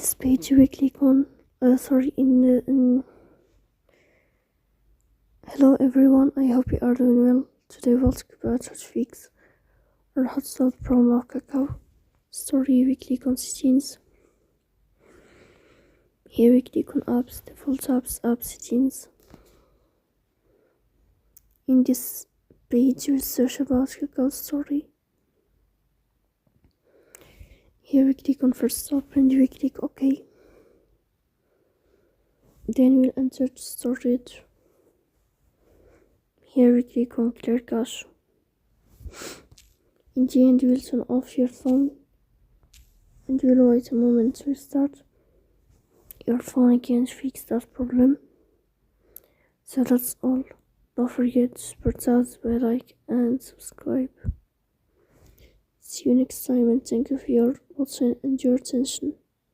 this page we click on hello everyone, I hope you are doing well. Today we'll talk about how to fix or how to solve the problem of KakaoStory. We click on settings. Here we click on apps, default apps, app settings. In this page we search about KakaoStory. Here we click on first stop and we click OK. Then we'll enter the storage. Here we click on clear cache. In the end, we'll turn off your phone and we'll wait a moment to restart your phone again to fix that problem. So that's all. Don't forget to support us by like and subscribe. See you next time and thank you for your watching and your attention.